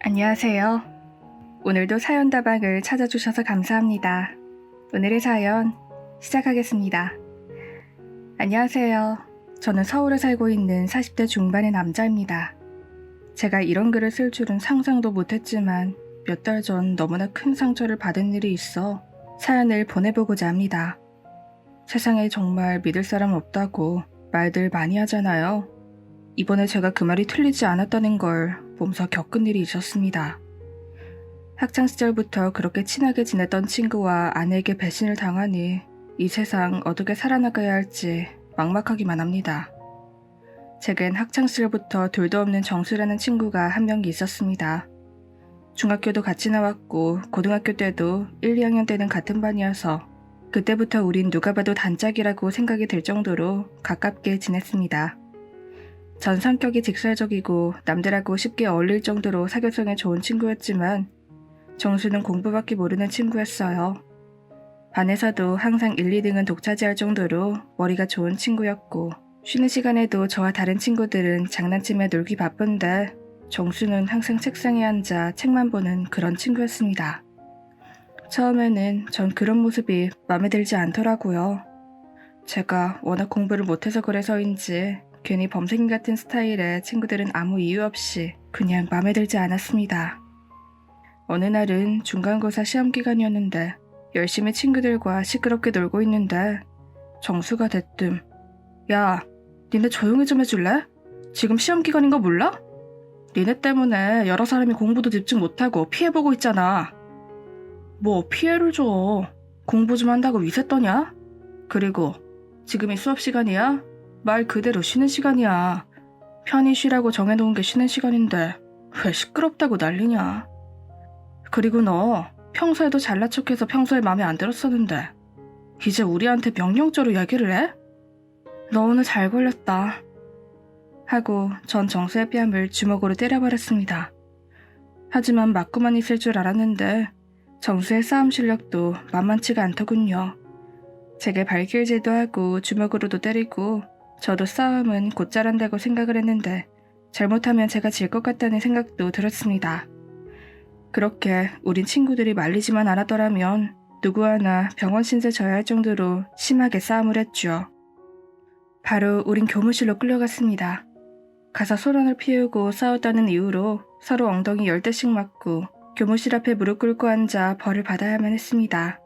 안녕하세요. 오늘도 사연다방을 찾아주셔서 감사합니다. 오늘의 사연 시작하겠습니다. 안녕하세요. 저는 서울에 살고 있는 40대 중반의 남자입니다. 제가 이런 글을 쓸 줄은 상상도 못했지만 몇 달 전 너무나 큰 상처를 받은 일이 있어 사연을 보내보고자 합니다. 세상에 정말 믿을 사람 없다고 말들 많이 하잖아요. 이번에 제가 그 말이 틀리지 않았다는 걸 몸소 겪은 일이 있었습니다. 학창시절부터 그렇게 친하게 지냈던 친구와 아내에게 배신을 당하니 이 세상 어떻게 살아나가야 할지 막막하기만 합니다. 제겐 학창시절부터 둘도 없는 정수라는 친구가 한 명 있었습니다. 중학교도 같이 나왔고 고등학교 때도 1, 2학년 때는 같은 반이어서 그때부터 우린 누가 봐도 단짝이라고 생각이 들 정도로 가깝게 지냈습니다. 전 성격이 직설적이고 남들하고 쉽게 어울릴 정도로 사교성에 좋은 친구였지만 정수는 공부밖에 모르는 친구였어요. 반에서도 항상 1, 2등은 독차지할 정도로 머리가 좋은 친구였고 쉬는 시간에도 저와 다른 친구들은 장난치며 놀기 바쁜데 정수는 항상 책상에 앉아 책만 보는 그런 친구였습니다. 처음에는 전 그런 모습이 마음에 들지 않더라고요. 제가 워낙 공부를 못해서 그래서인지 괜히 범생이 같은 스타일의 친구들은 아무 이유 없이 그냥 마음에 들지 않았습니다. 어느 날은 중간고사 시험 기간이었는데 열심히 친구들과 시끄럽게 놀고 있는데 정수가 대뜸 야, 니네 조용히 좀 해줄래? 지금 시험 기간인 거 몰라? 니네 때문에 여러 사람이 공부도 집중 못하고 피해보고 있잖아. 뭐 피해를 줘. 공부 좀 한다고 위세 떠냐? 그리고 지금이 수업 시간이야? 말 그대로 쉬는 시간이야. 편히 쉬라고 정해놓은 게 쉬는 시간인데 왜 시끄럽다고 난리냐. 그리고 너 평소에도 잘난 척해서 평소에 마음에 안 들었었는데 이제 우리한테 명령조로 얘기를 해? 너 오늘 잘 걸렸다. 하고 전 정수의 뺨을 주먹으로 때려버렸습니다. 하지만 맞고만 있을 줄 알았는데 정수의 싸움 실력도 만만치가 않더군요. 제게 발길질도 하고 주먹으로도 때리고 저도 싸움은 곧 잘한다고 생각을 했는데 잘못하면 제가 질 것 같다는 생각도 들었습니다. 그렇게 우린 친구들이 말리지만 않았더라면 누구 하나 병원 신세 져야 할 정도로 심하게 싸움을 했죠. 바로 우린 교무실로 끌려갔습니다. 가서 소란을 피우고 싸웠다는 이유로 서로 엉덩이 10대씩 맞고 교무실 앞에 무릎 꿇고 앉아 벌을 받아야만 했습니다.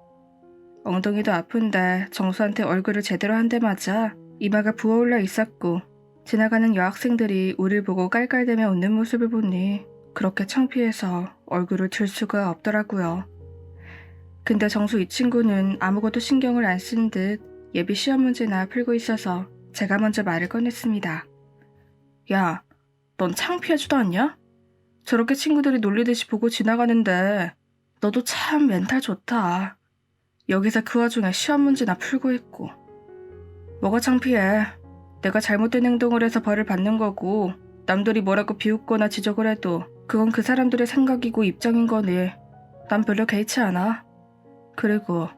엉덩이도 아픈데 정수한테 얼굴을 제대로 한 대 맞아 이마가 부어올라 있었고 지나가는 여학생들이 우릴 보고 깔깔대며 웃는 모습을 보니 그렇게 창피해서 얼굴을 들 수가 없더라고요. 근데 정수 이 친구는 아무것도 신경을 안 쓴 듯 예비 시험 문제나 풀고 있어서 제가 먼저 말을 꺼냈습니다. 야, 넌 창피하지도 않냐? 저렇게 친구들이 놀리듯이 보고 지나가는데 너도 참 멘탈 좋다. 여기서 그 와중에 시험 문제나 풀고 있고. 뭐가 창피해. 내가 잘못된 행동을 해서 벌을 받는 거고 남들이 뭐라고 비웃거나 지적을 해도 그건 그 사람들의 생각이고 입장인 거니 난 별로 개의치 않아. 그리고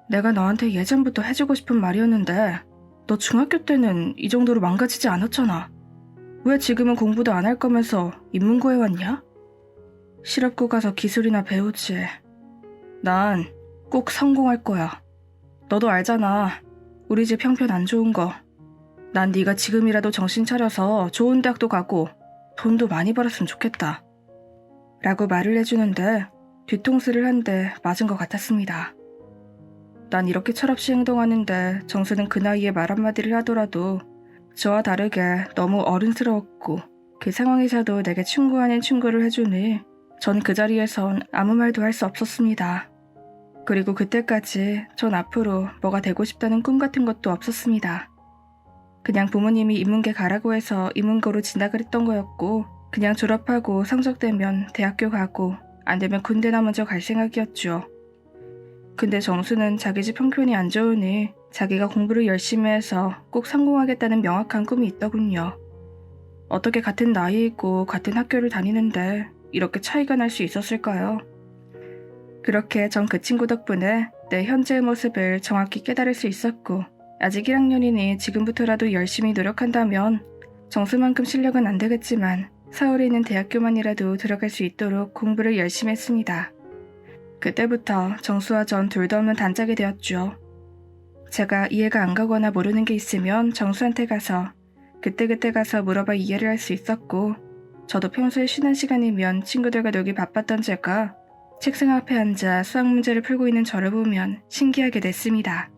내가 너한테 예전부터 해주고 싶은 말이었는데 너 중학교 때는 이 정도로 망가지지 않았잖아. 왜 지금은 공부도 안 할 거면서 인문고에 왔냐? 실업고 가서 기술이나 배우지. 난 꼭 성공할 거야. 너도 알잖아. 우리 집 형편 안 좋은 거. 난 네가 지금이라도 정신 차려서 좋은 대학도 가고 돈도 많이 벌었으면 좋겠다. 라고 말을 해주는데 뒤통수를 한 대 맞은 것 같았습니다. 난 이렇게 철없이 행동하는데 정수는 그 나이에 말 한마디를 하더라도 저와 다르게 너무 어른스러웠고 그 상황에서도 내게 충고 아닌 충고를 해주니 전 그 자리에선 아무 말도 할 수 없었습니다. 그리고 그때까지 전 앞으로 뭐가 되고 싶다는 꿈 같은 것도 없었습니다. 그냥 부모님이 인문계 가라고 해서 인문고로 진학을 했던 거였고 그냥 졸업하고 성적되면 대학교 가고 안 되면 군대나 먼저 갈 생각이었죠. 근데 정수는 자기 집 형편이 안 좋으니 자기가 공부를 열심히 해서 꼭 성공하겠다는 명확한 꿈이 있더군요. 어떻게 같은 나이이고 같은 학교를 다니는데 이렇게 차이가 날 수 있었을까요? 그렇게 전 그 친구 덕분에 내 현재의 모습을 정확히 깨달을 수 있었고 아직 1학년이니 지금부터라도 열심히 노력한다면 정수만큼 실력은 안 되겠지만 서울에 있는 대학교만이라도 들어갈 수 있도록 공부를 열심히 했습니다. 그때부터 정수와 전 둘도 없는 단짝이 되었죠. 제가 이해가 안 가거나 모르는 게 있으면 정수한테 가서 그때그때 가서 물어봐 이해를 할 수 있었고, 저도 평소에 쉬는 시간이면 친구들과 놀기 바빴던 제가 책상 앞에 앉아 수학 문제를 풀고 있는 저를 보면 신기하게 됐습니다.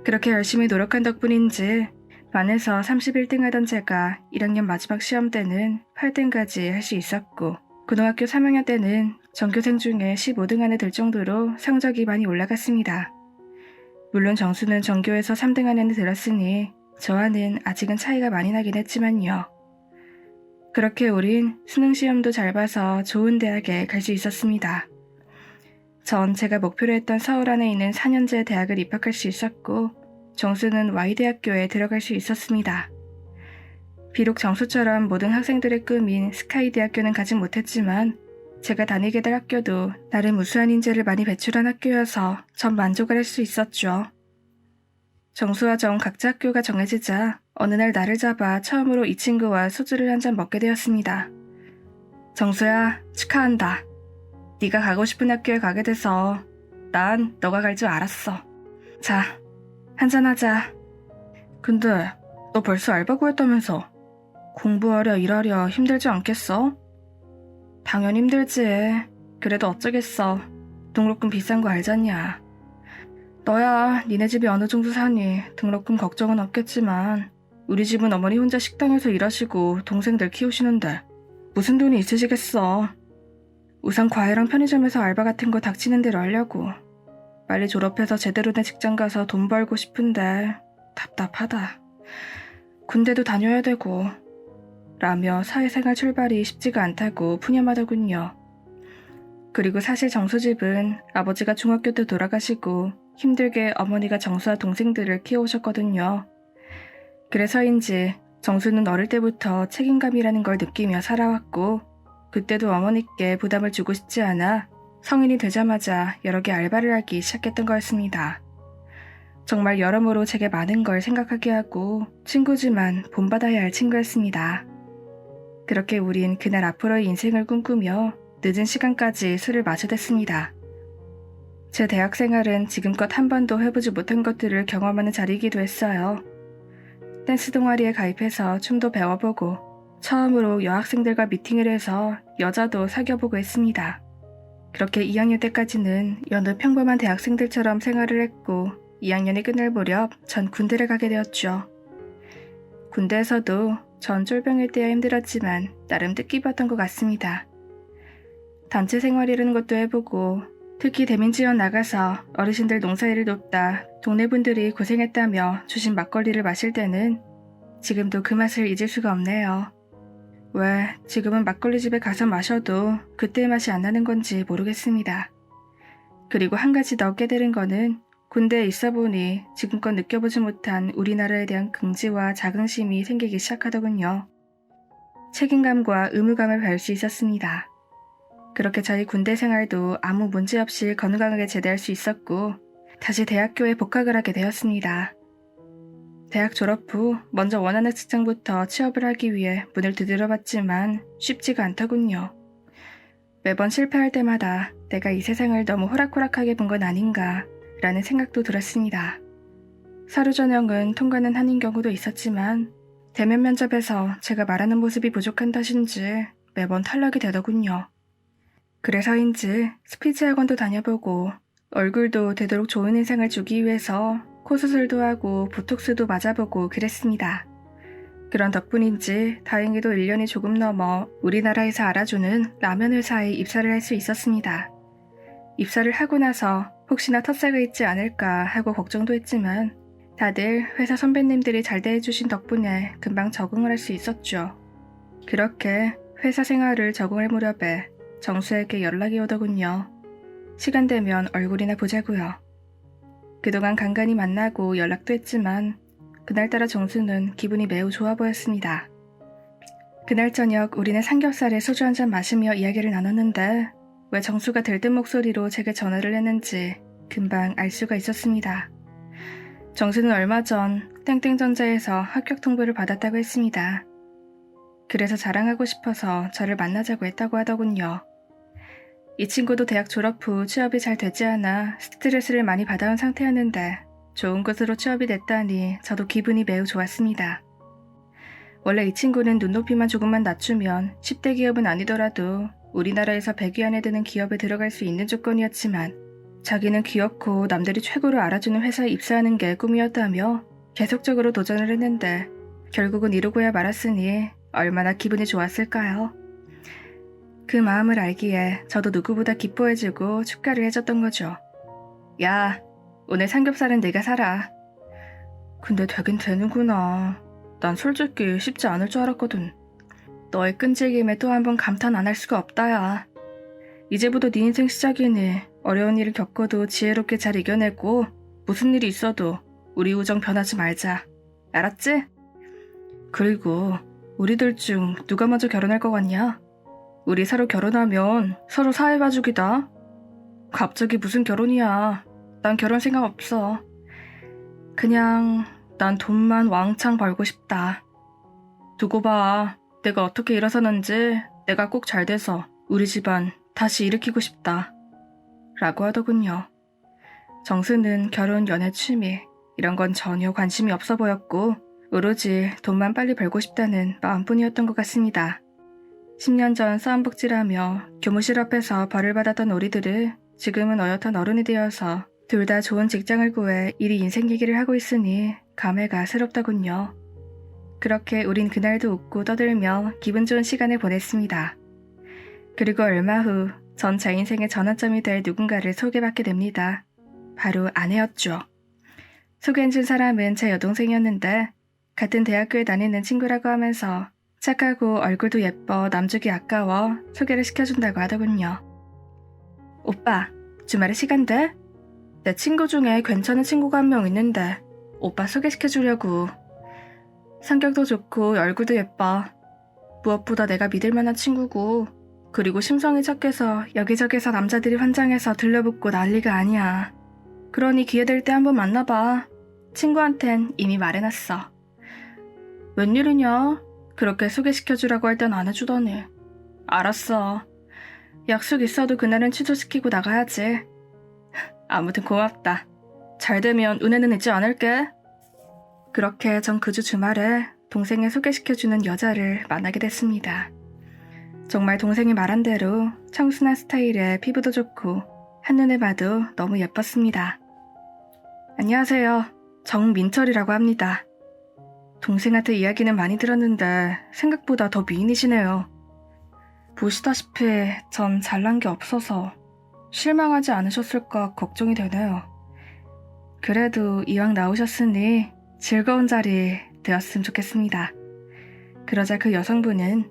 그렇게 열심히 노력한 덕분인지 반에서 31등 하던 제가 1학년 마지막 시험 때는 8등까지 할 수 있었고, 고등학교 3학년 때는 전교생 중에 15등 안에 들 정도로 성적이 많이 올라갔습니다. 물론 정수는 전교에서 3등 안에는 들었으니 저와는 아직은 차이가 많이 나긴 했지만요. 그렇게 우린 수능 시험도 잘 봐서 좋은 대학에 갈 수 있었습니다. 전 제가 목표로 했던 서울 안에 있는 4년제 대학을 입학할 수 있었고, 정수는 Y대학교에 들어갈 수 있었습니다. 비록 정수처럼 모든 학생들의 꿈인 스카이 대학교는 가진 못했지만 제가 다니게 될 학교도 나름 우수한 인재를 많이 배출한 학교여서 전 만족을 할 수 있었죠. 정수와 정 각자 학교가 정해지자 어느 날 나를 잡아 처음으로 이 친구와 소주를 한 잔 먹게 되었습니다. 정수야, 축하한다. 네가 가고 싶은 학교에 가게 돼서 난 너가 갈 줄 알았어. 자, 한잔하자. 근데 너 벌써 알바 구했다면서? 공부하려 일하려 힘들지 않겠어? 당연 힘들지. 그래도 어쩌겠어. 등록금 비싼 거 알잖냐. 너야 니네 집이 어느 정도 사니 등록금 걱정은 없겠지만 우리 집은 어머니 혼자 식당에서 일하시고 동생들 키우시는데 무슨 돈이 있으시겠어. 우선 과외랑 편의점에서 알바 같은 거 닥치는 대로 하려고. 빨리 졸업해서 제대로 된 직장 가서 돈 벌고 싶은데 답답하다. 군대도 다녀야 되고 라며 사회생활 출발이 쉽지가 않다고 푸념하더군요. 그리고 사실 정수집은 아버지가 중학교 때 돌아가시고 힘들게 어머니가 정수와 동생들을 키워오셨거든요. 그래서인지 정수는 어릴 때부터 책임감이라는 걸 느끼며 살아왔고, 그때도 어머니께 부담을 주고 싶지 않아 성인이 되자마자 여러 개 알바를 하기 시작했던 거였습니다. 정말 여러모로 제게 많은 걸 생각하게 하고 친구지만 본받아야 할 친구였습니다. 그렇게 우린 그날 앞으로의 인생을 꿈꾸며 늦은 시간까지 술을 마셔댔습니다. 제 대학 생활은 지금껏 한 번도 해보지 못한 것들을 경험하는 자리이기도 했어요. 댄스 동아리에 가입해서 춤도 배워보고 처음으로 여학생들과 미팅을 해서 여자도 사귀어보고 했습니다. 그렇게 2학년 때까지는 여느 평범한 대학생들처럼 생활을 했고 2학년이 끝날 무렵 전 군대를 가게 되었죠. 군대에서도 전 쫄병일 때야 힘들었지만 나름 뜻깊었던 것 같습니다. 단체 생활이라는 것도 해보고 특히 대민지원 나가서 어르신들 농사일을 돕다 동네 분들이 고생했다며 주신 막걸리를 마실 때는 지금도 그 맛을 잊을 수가 없네요. 왜 지금은 막걸리 집에 가서 마셔도 그때의 맛이 안 나는 건지 모르겠습니다. 그리고 한 가지 더 깨달은 거는 군대에 있어 보니 지금껏 느껴보지 못한 우리나라에 대한 긍지와 자긍심이 생기기 시작하더군요. 책임감과 의무감을 배울 수 있었습니다. 그렇게 저희 군대 생활도 아무 문제 없이 건강하게 제대할 수 있었고 다시 대학교에 복학을 하게 되었습니다. 대학 졸업 후 먼저 원하는 직장부터 취업을 하기 위해 문을 두드려봤지만 쉽지가 않더군요. 매번 실패할 때마다 내가 이 세상을 너무 호락호락하게 본 건 아닌가 라는 생각도 들었습니다. 서류 전형은 통과는 하는 경우도 있었지만 대면 면접에서 제가 말하는 모습이 부족한 탓인지 매번 탈락이 되더군요. 그래서인지 스피치 학원도 다녀보고 얼굴도 되도록 좋은 인상을 주기 위해서 코 수술도 하고 보톡스도 맞아보고 그랬습니다. 그런 덕분인지 다행히도 1년이 조금 넘어 우리나라에서 알아주는 라면 회사에 입사를 할 수 있었습니다. 입사를 하고 나서 혹시나 텃세가 있지 않을까 하고 걱정도 했지만 다들 회사 선배님들이 잘 대해주신 덕분에 금방 적응을 할 수 있었죠. 그렇게 회사 생활을 적응할 무렵에 정수에게 연락이 오더군요. 시간 되면 얼굴이나 보자고요. 그동안 간간히 만나고 연락도 했지만 그날따라 정수는 기분이 매우 좋아 보였습니다. 그날 저녁 우리는 삼겹살에 소주 한잔 마시며 이야기를 나눴는데 왜 정수가 들뜬 목소리로 제게 전화를 했는지 금방 알 수가 있었습니다. 정수는 얼마 전 땡땡전자에서 합격 통보를 받았다고 했습니다. 그래서 자랑하고 싶어서 저를 만나자고 했다고 하더군요. 이 친구도 대학 졸업 후 취업이 잘 되지 않아 스트레스를 많이 받아온 상태였는데 좋은 곳으로 취업이 됐다니 저도 기분이 매우 좋았습니다. 원래 이 친구는 눈높이만 조금만 낮추면 10대 기업은 아니더라도 우리나라에서 100위 안에 드는 기업에 들어갈 수 있는 조건이었지만 자기는 귀엽고 남들이 최고로 알아주는 회사에 입사하는 게 꿈이었다며 계속적으로 도전을 했는데 결국은 이루고야 말았으니 얼마나 기분이 좋았을까요? 그 마음을 알기에 저도 누구보다 기뻐해주고 축하를 해줬던 거죠. 야, 오늘 삼겹살은 네가 사라. 근데 되긴 되는구나. 난 솔직히 쉽지 않을 줄 알았거든. 너의 끈질김에 또 한 번 감탄 안 할 수가 없다야. 이제부터 네 인생 시작이니 어려운 일을 겪어도 지혜롭게 잘 이겨내고 무슨 일이 있어도 우리 우정 변하지 말자. 알았지? 그리고 우리들 중 누가 먼저 결혼할 것 같냐? 우리 서로 결혼하면 서로 사회봐주기다. 갑자기 무슨 결혼이야. 난 결혼 생각 없어. 그냥 난 돈만 왕창 벌고 싶다. 두고 봐. 내가 어떻게 일어서는지 내가 꼭 잘 돼서 우리 집안 다시 일으키고 싶다. 라고 하더군요. 정수는 결혼, 연애, 취미 이런 건 전혀 관심이 없어 보였고 오로지 돈만 빨리 벌고 싶다는 마음뿐이었던 것 같습니다. 10년 전 싸움복질하며 교무실 앞에서 벌을 받았던 우리들을 지금은 어엿한 어른이 되어서 둘 다 좋은 직장을 구해 이리 인생 얘기를 하고 있으니 감회가 새롭더군요. 그렇게 우린 그날도 웃고 떠들며 기분 좋은 시간을 보냈습니다. 그리고 얼마 후 전 제 인생의 전환점이 될 누군가를 소개받게 됩니다. 바로 아내였죠. 소개해준 사람은 제 여동생이었는데 같은 대학교에 다니는 친구라고 하면서 착하고 얼굴도 예뻐 남주기 아까워 소개를 시켜준다고 하더군요. 오빠, 주말에 시간 돼? 내 친구 중에 괜찮은 친구가 한 명 있는데 오빠 소개시켜주려고. 성격도 좋고 얼굴도 예뻐. 무엇보다 내가 믿을 만한 친구고 그리고 심성이 착해서 여기저기서 남자들이 환장해서 들려붙고 난리가 아니야. 그러니 기회 될 때 한번 만나봐. 친구한텐 이미 말해놨어. 웬일이냐? 그렇게 소개시켜주라고 할 땐 안 해주더니. 알았어. 약속 있어도 그날은 취소시키고 나가야지. 아무튼 고맙다. 잘 되면 은혜는 잊지 않을게. 그렇게 전 그 주 주말에 동생을 소개시켜주는 여자를 만나게 됐습니다. 정말 동생이 말한 대로 청순한 스타일에 피부도 좋고 한눈에 봐도 너무 예뻤습니다. 안녕하세요. 정민철이라고 합니다. 동생한테 이야기는 많이 들었는데 생각보다 더 미인이시네요. 보시다시피 전 잘난 게 없어서 실망하지 않으셨을까 걱정이 되네요. 그래도 이왕 나오셨으니 즐거운 자리 되었으면 좋겠습니다. 그러자 그 여성분은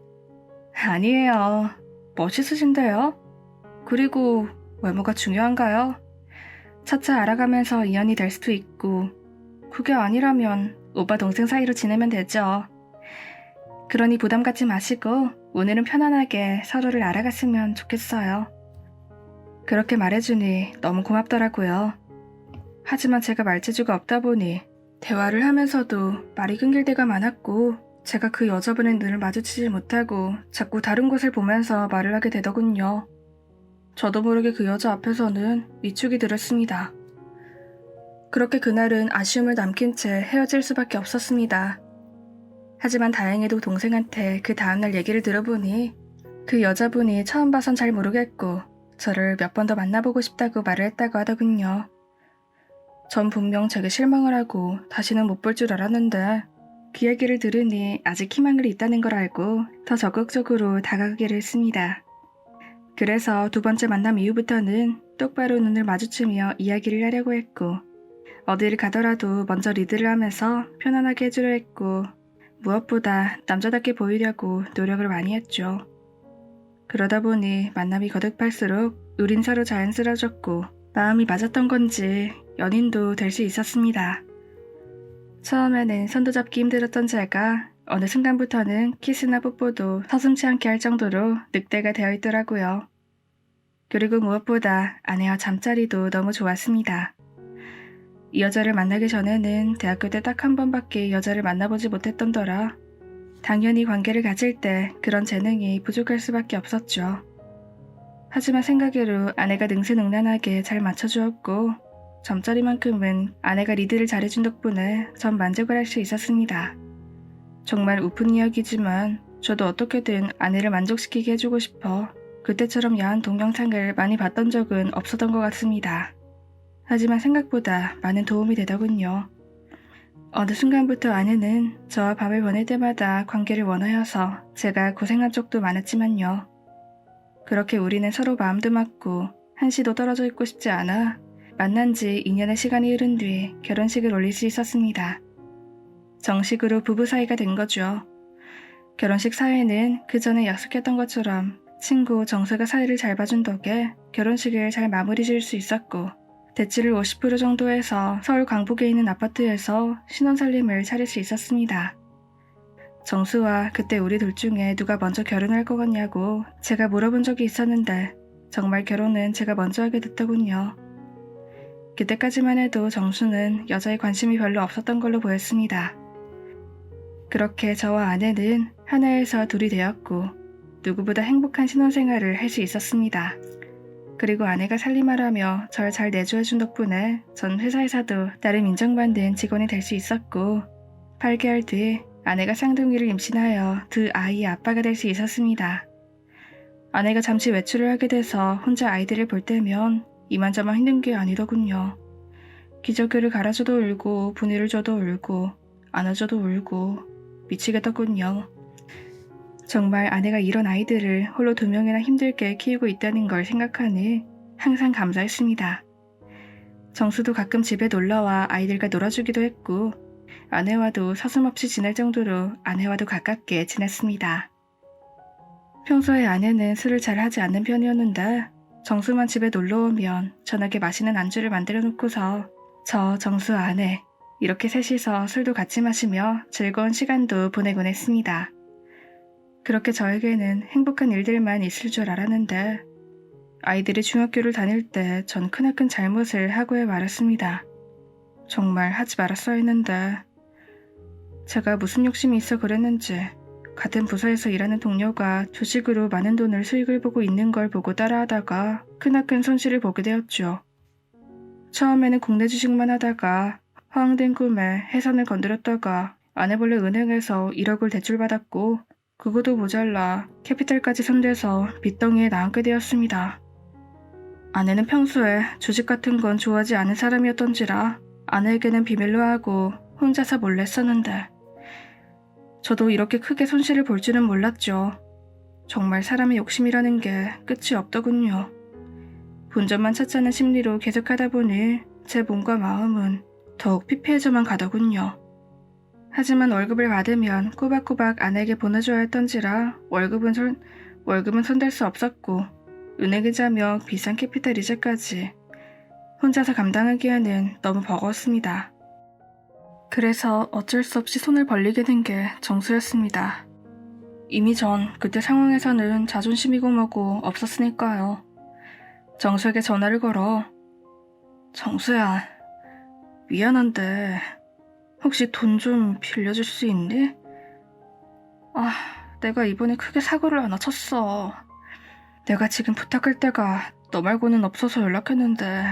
아니에요. 멋있으신데요? 그리고 외모가 중요한가요? 차차 알아가면서 인연이 될 수도 있고 그게 아니라면 오빠 동생 사이로 지내면 되죠. 그러니 부담 갖지 마시고 오늘은 편안하게 서로를 알아갔으면 좋겠어요. 그렇게 말해주니 너무 고맙더라고요. 하지만 제가 말재주가 없다 보니 대화를 하면서도 말이 끊길 때가 많았고 제가 그 여자분의 눈을 마주치지 못하고 자꾸 다른 곳을 보면서 말을 하게 되더군요. 저도 모르게 그 여자 앞에서는 위축이 들었습니다. 그렇게 그날은 아쉬움을 남긴 채 헤어질 수밖에 없었습니다. 하지만 다행히도 동생한테 그 다음날 얘기를 들어보니 그 여자분이 처음 봐선 잘 모르겠고 저를 몇 번 더 만나보고 싶다고 말을 했다고 하더군요. 전 분명 제게 실망을 하고 다시는 못 볼 줄 알았는데 그 얘기를 들으니 아직 희망이 있다는 걸 알고 더 적극적으로 다가가기를 했습니다. 그래서 두 번째 만남 이후부터는 똑바로 눈을 마주치며 이야기를 하려고 했고 어디를 가더라도 먼저 리드를 하면서 편안하게 해주려 했고 무엇보다 남자답게 보이려고 노력을 많이 했죠. 그러다 보니 만남이 거듭할수록 우린 서로 자연스러워졌고 마음이 맞았던 건지 연인도 될 수 있었습니다. 처음에는 손도 잡기 힘들었던 제가 어느 순간부터는 키스나 뽀뽀도 서슴지 않게 할 정도로 늑대가 되어 있더라고요. 그리고 무엇보다 아내와 잠자리도 너무 좋았습니다. 이 여자를 만나기 전에는 대학교 때 딱 한 번밖에 여자를 만나보지 못했던 더라 당연히 관계를 가질 때 그런 재능이 부족할 수밖에 없었죠. 하지만 생각외로 아내가 능수능란하게 잘 맞춰주었고 점자리만큼은 아내가 리드를 잘해준 덕분에 전 만족을 할 수 있었습니다. 정말 우픈 이야기지만 저도 어떻게든 아내를 만족시키게 해주고 싶어 그때처럼 야한 동영상을 많이 봤던 적은 없었던 것 같습니다. 하지만 생각보다 많은 도움이 되더군요. 어느 순간부터 아내는 저와 밤을 보낼 때마다 관계를 원하여서 제가 고생한 적도 많았지만요. 그렇게 우리는 서로 마음도 맞고 한시도 떨어져 있고 싶지 않아 만난 지 2년의 시간이 흐른 뒤 결혼식을 올릴 수 있었습니다. 정식으로 부부 사이가 된 거죠. 결혼식 사회는 그 전에 약속했던 것처럼 친구 정수가 사회를 잘 봐준 덕에 결혼식을 잘 마무리 지을 수 있었고 대출을 50% 정도 해서 서울 강북에 있는 아파트에서 신혼살림을 차릴 수 있었습니다. 정수와 그때 우리 둘 중에 누가 먼저 결혼할 것 같냐고 제가 물어본 적이 있었는데 정말 결혼은 제가 먼저 하게 됐더군요. 그때까지만 해도 정수는 여자에 관심이 별로 없었던 걸로 보였습니다. 그렇게 저와 아내는 하나에서 둘이 되었고 누구보다 행복한 신혼생활을 할 수 있었습니다. 그리고 아내가 살림하라며 절 잘 내조해준 덕분에 전 회사에서도 나름 인정받는 직원이 될 수 있었고 8개월 뒤 아내가 쌍둥이를 임신하여 두 아이의 아빠가 될 수 있었습니다. 아내가 잠시 외출을 하게 돼서 혼자 아이들을 볼 때면 이만저만 힘든 게 아니더군요. 기저귀를 갈아줘도 울고 분유를 줘도 울고 안아줘도 울고 미치겠더군요. 정말 아내가 이런 아이들을 홀로 2명이나 힘들게 키우고 있다는 걸 생각하니 항상 감사했습니다. 정수도 가끔 집에 놀러와 아이들과 놀아주기도 했고 아내와도 서슴없이 지낼 정도로 아내와도 가깝게 지냈습니다. 평소에 아내는 술을 잘 하지 않는 편이었는데 정수만 집에 놀러오면 저녁에 맛있는 안주를 만들어 놓고서 저, 정수, 아내 이렇게 셋이서 술도 같이 마시며 즐거운 시간도 보내곤 했습니다. 그렇게 저에게는 행복한 일들만 있을 줄 알았는데 아이들이 중학교를 다닐 때 전 크나큰 잘못을 하고야 말았습니다. 정말 하지 말았어야 했는데 제가 무슨 욕심이 있어 그랬는지 같은 부서에서 일하는 동료가 주식으로 많은 돈을 수익을 보고 있는 걸 보고 따라하다가 크나큰 손실을 보게 되었죠. 처음에는 국내 주식만 하다가 허황된 꿈에 해산을 건드렸다가 아내몰래 은행에서 1억을 대출받았고 그것도 모자라 캐피탈까지 손대서 빚덩이에 나앉게 되었습니다. 아내는 평소에 주식 같은 건 좋아하지 않은 사람이었던지라 아내에게는 비밀로 하고 혼자서 몰래 썼는데 저도 이렇게 크게 손실을 볼 줄은 몰랐죠. 정말 사람의 욕심이라는 게 끝이 없더군요. 본전만 찾자는 심리로 계속하다 보니 제 몸과 마음은 더욱 피폐해져만 가더군요. 하지만 월급을 받으면 꼬박꼬박 아내에게 보내줘야 했던지라 월급은 손댈 수 없었고 은행이자며 비싼 캐피탈 이자까지 혼자서 감당하기에는 너무 버거웠습니다. 그래서 어쩔 수 없이 손을 벌리게 된 게 정수였습니다. 이미 전 그때 상황에서는 자존심이고 뭐고 없었으니까요. 정수에게 전화를 걸어 정수야, 미안한데 혹시 돈 좀 빌려줄 수 있니? 내가 이번에 크게 사고를 하나 쳤어. 내가 지금 부탁할 데가 너 말고는 없어서 연락했는데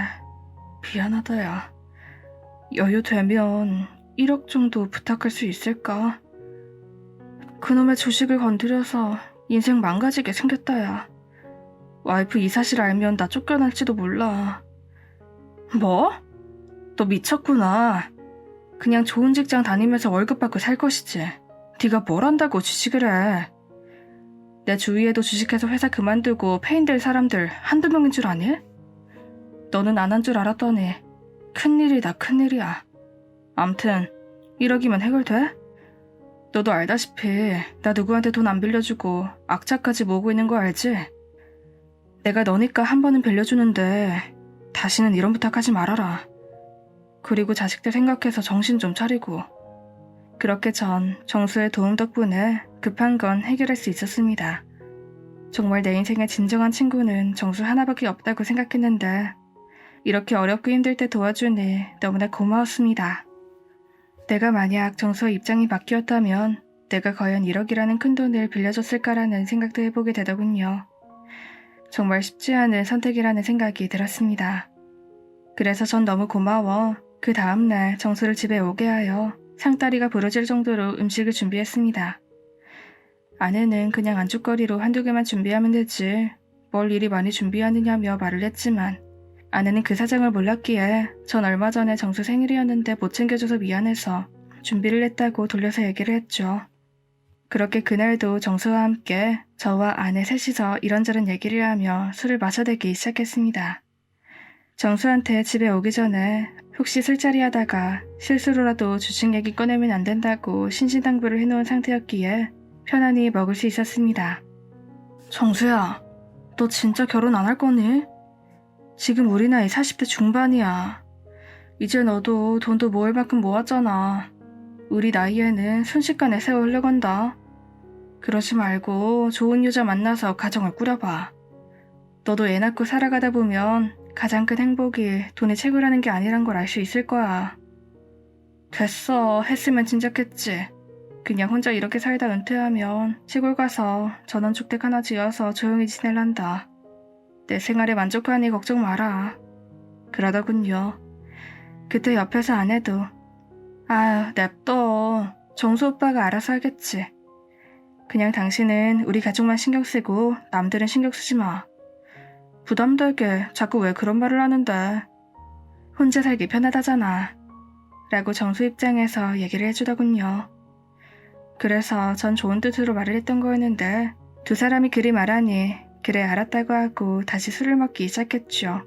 미안하다 야. 여유 되면 1억 정도 부탁할 수 있을까? 그놈의 주식을 건드려서 인생 망가지게 생겼다 야. 와이프 이 사실 알면 나 쫓겨날지도 몰라. 뭐? 너 미쳤구나. 그냥 좋은 직장 다니면서 월급 받고 살 것이지. 네가 뭘 한다고 주식을 해. 내 주위에도 주식해서 회사 그만두고 페인될 사람들 한두 명인 줄 아니? 너는 안 한 줄 알았더니 큰일이다 큰일이야. 암튼 1억이면 해결돼? 너도 알다시피 나 누구한테 돈 안 빌려주고 악착까지 모으고 있는 거 알지? 내가 너니까 한 번은 빌려주는데 다시는 이런 부탁하지 말아라. 그리고 자식들 생각해서 정신 좀 차리고. 그렇게 전 정수의 도움 덕분에 급한 건 해결할 수 있었습니다. 정말 내 인생의 진정한 친구는 정수 하나밖에 없다고 생각했는데 이렇게 어렵고 힘들 때 도와주니 너무나 고마웠습니다. 내가 만약 정수의 입장이 바뀌었다면 내가 과연 1억이라는 큰 돈을 빌려줬을까라는 생각도 해보게 되더군요. 정말 쉽지 않은 선택이라는 생각이 들었습니다. 그래서 전 너무 고마워 그 다음날 정수를 집에 오게 하여 상다리가 부러질 정도로 음식을 준비했습니다. 아내는 그냥 안주거리로 한두 개만 준비하면 되지 뭘 이리 많이 준비하느냐며 말을 했지만 아내는 그 사정을 몰랐기에 전 얼마 전에 정수 생일이었는데 못 챙겨줘서 미안해서 준비를 했다고 돌려서 얘기를 했죠. 그렇게 그날도 정수와 함께 저와 아내 셋이서 이런저런 얘기를 하며 술을 마셔대기 시작했습니다. 정수한테 집에 오기 전에 혹시 술자리 하다가 실수로라도 주식 얘기 꺼내면 안 된다고 신신당부를 해놓은 상태였기에 편안히 먹을 수 있었습니다. 정수야, 너 진짜 결혼 안 할 거니? 지금 우리 나이 40대 중반이야. 이제 너도 돈도 모을 만큼 모았잖아. 우리 나이에는 순식간에 세월 흘러간다. 그러지 말고 좋은 여자 만나서 가정을 꾸려봐. 너도 애 낳고 살아가다 보면 가장 큰 행복이 돈이 최고라는 게 아니란 걸 알 수 있을 거야. 됐어. 했으면 진작했지. 그냥 혼자 이렇게 살다 은퇴하면 시골 가서 전원주택 하나 지어서 조용히 지낼란다. 내 생활에 만족하니 걱정 마라. 그러더군요. 그때 옆에서 아내도 아유 냅둬. 정수 오빠가 알아서 하겠지. 그냥 당신은 우리 가족만 신경 쓰고 남들은 신경 쓰지 마. 부담되게 자꾸 왜 그런 말을 하는데. 혼자 살기 편하다잖아. 라고 정수 입장에서 얘기를 해주더군요. 그래서 전 좋은 뜻으로 말을 했던 거였는데 두 사람이 그리 말하니 그래 알았다고 하고 다시 술을 먹기 시작했죠.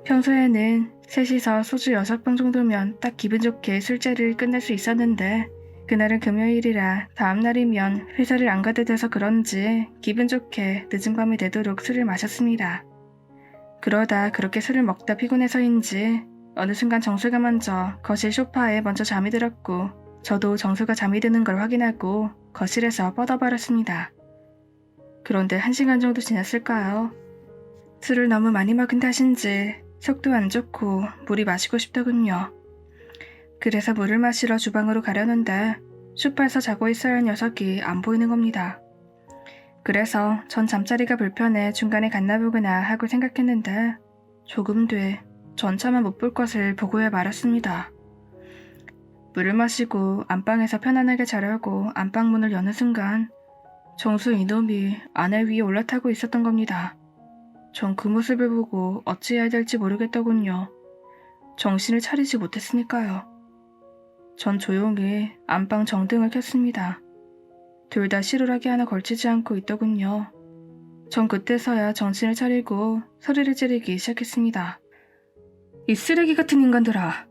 평소에는 셋이서 소주 6병 정도면 딱 기분 좋게 술자리를 끝낼 수 있었는데 그날은 금요일이라 다음날이면 회사를 안 가도 돼서 그런지 기분 좋게 늦은 밤이 되도록 술을 마셨습니다. 그러다 그렇게 술을 먹다 피곤해서인지 어느 순간 정수가 먼저 거실 소파에 먼저 잠이 들었고 저도 정수가 잠이 드는 걸 확인하고 거실에서 뻗어버렸습니다. 그런데 1시간 정도 지났을까요? 술을 너무 많이 먹은 탓인지 속도 안 좋고 물이 마시고 싶더군요. 그래서 물을 마시러 주방으로 가려는데 소파에서 자고 있어야 할 녀석이 안 보이는 겁니다. 그래서 전 잠자리가 불편해 중간에 갔나 보구나 하고 생각했는데 조금 뒤 전차만 못 볼 것을 보고야 말았습니다. 물을 마시고 안방에서 편안하게 자려고 안방문을 여는 순간 정수 이놈이 아내 위에 올라타고 있었던 겁니다. 전 그 모습을 보고 어찌해야 될지 모르겠더군요. 정신을 차리지 못했으니까요. 전 조용히 안방 정등을 켰습니다. 둘 다 실오라기 하나 걸치지 않고 있더군요. 전 그때서야 정신을 차리고 소리를 지르기 시작했습니다. 이 쓰레기 같은 인간들아.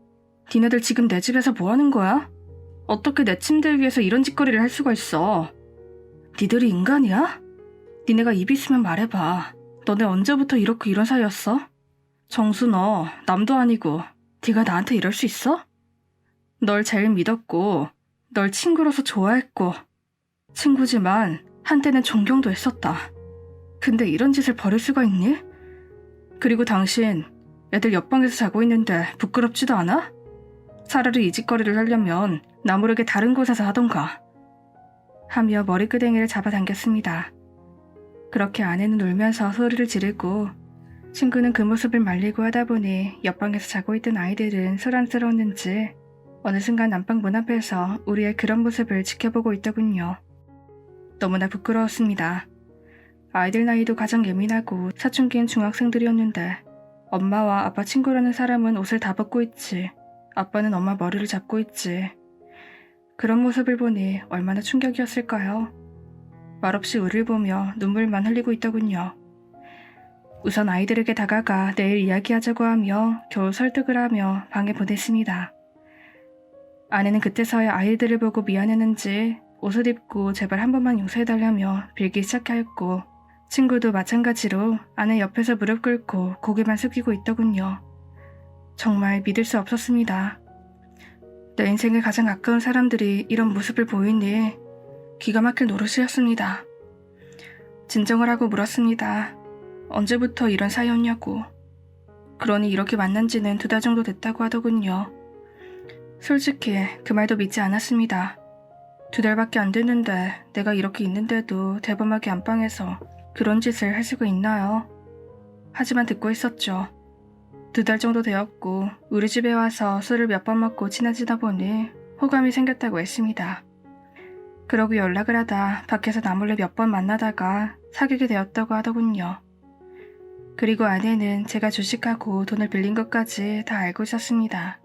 니네들 지금 내 집에서 뭐 하는 거야? 어떻게 내 침대 위에서 이런 짓거리를 할 수가 있어? 니들이 인간이야? 니네가 입 있으면 말해봐. 너네 언제부터 이렇고 이런 사이였어? 정수 너 남도 아니고 네가 나한테 이럴 수 있어? 널 제일 믿었고 널 친구로서 좋아했고 친구지만 한때는 존경도 했었다. 근데 이런 짓을 벌일 수가 있니? 그리고 당신 애들 옆방에서 자고 있는데 부끄럽지도 않아? 차라리 이 짓거리를 하려면 나 모르게 다른 곳에서 하던가. 하며 머리끄댕이를 잡아당겼습니다. 그렇게 아내는 울면서 소리를 지르고 친구는 그 모습을 말리고 하다 보니 옆방에서 자고 있던 아이들은 소란스러웠는지 어느 순간 안방 문 앞에서 우리의 그런 모습을 지켜보고 있더군요. 너무나 부끄러웠습니다. 아이들 나이도 가장 예민하고 사춘기인 중학생들이었는데 엄마와 아빠 친구라는 사람은 옷을 다 벗고 있지 아빠는 엄마 머리를 잡고 있지. 그런 모습을 보니 얼마나 충격이었을까요? 말없이 우리를 보며 눈물만 흘리고 있더군요. 우선 아이들에게 다가가 내일 이야기하자고 하며 겨우 설득을 하며 방에 보냈습니다. 아내는 그때서야 아이들을 보고 미안했는지 옷을 입고 제발 한 번만 용서해달라며 빌기 시작하였고 친구도 마찬가지로 아내 옆에서 무릎 꿇고 고개만 숙이고 있더군요. 정말 믿을 수 없었습니다. 내 인생에 가장 가까운 사람들이 이런 모습을 보이니 기가 막힐 노릇이었습니다. 진정을 하고 물었습니다. 언제부터 이런 사이였냐고. 그러니 이렇게 만난 지는 2달 정도 됐다고 하더군요. 솔직히 그 말도 믿지 않았습니다. 2달밖에 안 됐는데 내가 이렇게 있는데도 대범하게 안방에서 그런 짓을 할 수가 있나요? 하지만 듣고 있었죠. 2달 정도 되었고 우리 집에 와서 술을 몇 번 먹고 친해지다 보니 호감이 생겼다고 했습니다. 그러고 연락을 하다 밖에서 나몰래 몇 번 만나다가 사귀게 되었다고 하더군요. 그리고 아내는 제가 주식하고 돈을 빌린 것까지 다 알고 있었습니다.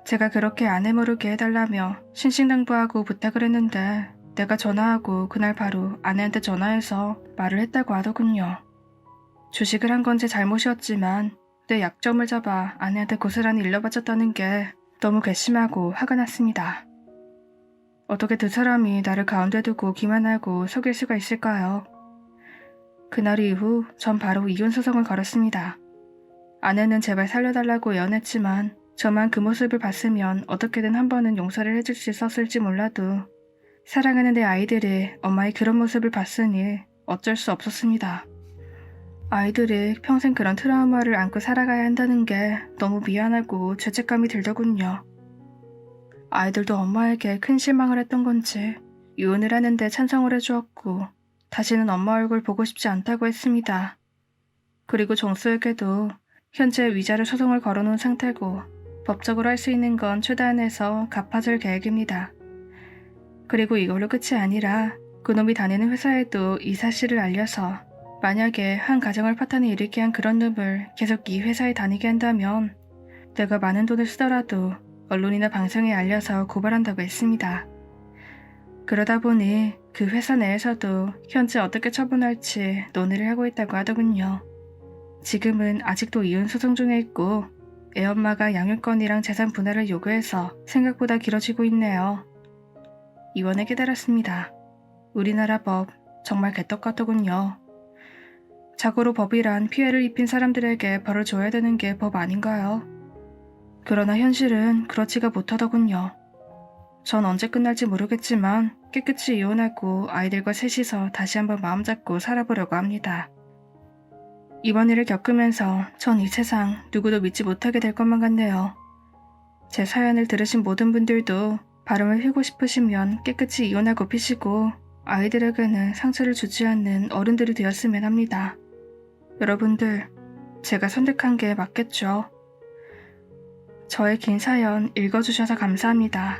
제가 그렇게 아내 모르게 해달라며 신신당부하고 부탁을 했는데 내가 전화하고 그날 바로 아내한테 전화해서 말을 했다고 하더군요. 주식을 한 건 제 잘못이었지만 내 약점을 잡아 아내한테 고스란히 일러바쳤다는 게 너무 괘씸하고 화가 났습니다. 어떻게 두 사람이 나를 가운데 두고 기만하고 속일 수가 있을까요? 그날 이후 전 바로 이혼 소송을 걸었습니다. 아내는 제발 살려달라고 애원했지만 저만 그 모습을 봤으면 어떻게든 한 번은 용서를 해줄 수 있었을지 몰라도 사랑하는 내 아이들이 엄마의 그런 모습을 봤으니 어쩔 수 없었습니다. 아이들이 평생 그런 트라우마를 안고 살아가야 한다는 게 너무 미안하고 죄책감이 들더군요. 아이들도 엄마에게 큰 실망을 했던 건지 이혼을 하는데 찬성을 해주었고 다시는 엄마 얼굴 보고 싶지 않다고 했습니다. 그리고 정수에게도 현재 위자료 소송을 걸어놓은 상태고 법적으로 할 수 있는 건 최대한해서 갚아줄 계획입니다. 그리고 이걸로 끝이 아니라 그놈이 다니는 회사에도 이 사실을 알려서 만약에 한 가정을 파탄에 일으키게 한 그런 놈을 계속 이 회사에 다니게 한다면 내가 많은 돈을 쓰더라도 언론이나 방송에 알려서 고발한다고 했습니다. 그러다 보니 그 회사 내에서도 현재 어떻게 처분할지 논의를 하고 있다고 하더군요. 지금은 아직도 이혼 소송 중에 있고 애엄마가 양육권이랑 재산 분할을 요구해서 생각보다 길어지고 있네요. 이번에 깨달았습니다. 우리나라 법 정말 개떡 같더군요. 자고로 법이란 피해를 입힌 사람들에게 벌을 줘야 되는 게 법 아닌가요? 그러나 현실은 그렇지가 못하더군요. 전 언제 끝날지 모르겠지만 깨끗이 이혼하고 아이들과 셋이서 다시 한번 마음 잡고 살아보려고 합니다. 이번 일을 겪으면서 전 이 세상 누구도 믿지 못하게 될 것만 같네요. 제 사연을 들으신 모든 분들도 바람을 휘고 싶으시면 깨끗이 이혼하고 피시고 아이들에게는 상처를 주지 않는 어른들이 되었으면 합니다. 여러분들, 제가 선택한 게 맞겠죠? 저의 긴 사연 읽어주셔서 감사합니다.